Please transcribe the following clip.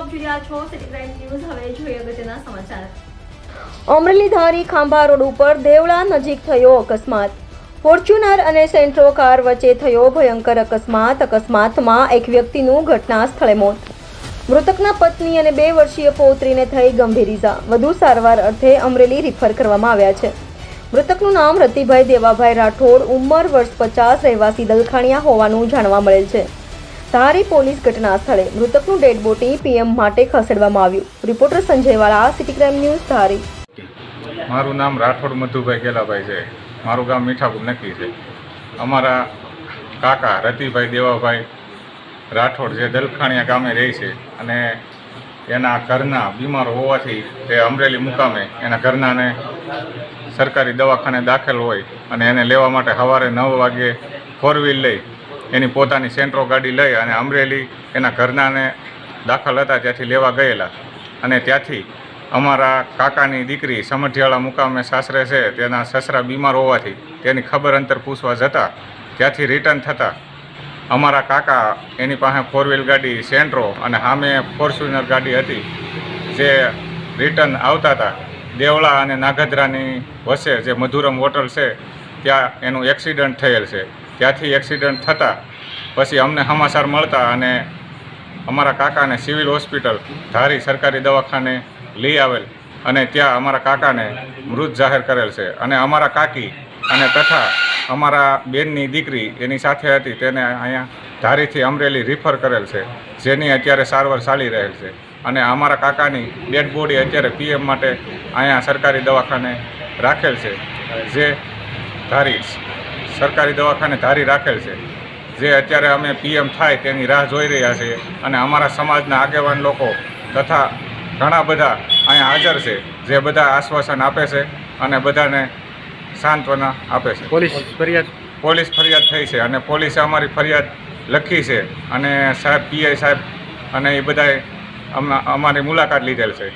આપ જોઈ રહ્યા છો સિટી ક્રાઇમ ન્યૂઝ। હવે જોઈએ અગત્યના સમાચાર। અમરેલી ધારી ખાંભા રોડ ઉપર દેવળા નજીક થયો અકસ્માત। ફોર્ચ્યુનર અને સેન્ટ્રો કાર વચ્ચે થયો ભયંકર અકસ્માત। અકસ્માતમાં એક વ્યક્તિનું ઘટના સ્થળે મોત। મૃતકના પત્ની અને 2 વર્ષીય પૌત્રીને થઈ ગંભીર ઈજા। વધુ સારવાર અર્થે અમરેલી રિફર કરવામાં આવ્યા છે। મૃતકનું નામ રતિભાઈ દેવાભાઈ રાઠોડ, ઉંમર વર્ષ 50, રહેવાસી દલખાણીયા હોવાનું જાણવા મળેલ છે। ધારી પોલીસ ઘટના સ્થળે મૃતકનું ડેડ બોડી પીએમ માટે ખસેડવામાં આવ્યું। રિપોર્ટર સંજય વાળા, સિટી ક્રાઇમ ન્યૂઝ, ધારી। મારું નામ રાઠોડ મધુભાઈ ગેલાભાઈ છે। મારું ગામ મીઠાપુર નક્કી છે। અમારા કાકા રતિભાઈ દેવાભાઈ રાઠોડ જે દલખાણીયા ગામે રહે છે અને એના ઘરના બીમાર હોવાથી તે અમરેલી મુકામે એના ઘરનાને સરકારી દવાખાને દાખલ હોય અને એને લેવા માટે સવારે 9 વાગે 4 વ્હીલ લઈ એની પોતાની સેન્ટ્રો ગાડી લઈ અને અમરેલી એના ઘરનાને દાખલ હતા ત્યાંથી લેવા ગયેલા અને ત્યાંથી અમારા કાકાની દીકરી સમઢિયાળા મુકામે સાસરે છે, તેના સસરા બીમાર હોવાથી તેની ખબર અંતર પૂછવા જતાં ત્યાંથી રિટર્ન થતાં અમારા કાકા એની પાસે 4 વ્હીલ ગાડી સેન્ટ્રો અને સામે ફોર્ચ્યુનર ગાડી હતી જે રિટર્ન આવતા હતા દેવળા અને નાગદરાની વચ્ચે જે મધુરમ હોટલ છે ત્યાં એનું એક્સિડન્ટ થયેલ છે। ત્યાંથી એક્સિડન્ટ થતાં પછી અમને સમાચાર મળતા અને અમારા કાકાને સિવિલ હોસ્પિટલ ધારી સરકારી દવાખાને લઈ આવેલ અને ત્યાં અમારા કાકાને મૃત જાહેર કરેલ છે અને અમારા કાકી અને તથા અમારા બેનની દીકરી એની સાથે હતી તેને અહીંયા ધારીથી અમરેલી રિફર કરેલ છે, જેની અત્યારે સારવાર ચાલી રહેલ છે અને અમારા કાકાની ડેડ બોડી અત્યારે પીએમ માટે અહીંયા સરકારી દવાખાને રાખેલ છે, જે ધારી સરકારી દવાખાને ધારી રાખેલ છે, જે અત્યારે અમે પીએમ થાય તેની રાહ જોઈ રહ્યા છીએ અને અમારા સમાજના આગેવાન લોકો તથા ઘણા બધા અહીંયા હાજર છે, જે બધા આશ્વાસન આપે છે અને બધાને સાંત્વના આપે છે। પોલીસ ફરિયાદ થઈ છે અને પોલીસે અમારી ફરિયાદ લખી છે અને સાહેબ પીઆઈ સાહેબ અને એ બધાએ અમારી મુલાકાત લીધેલ છે।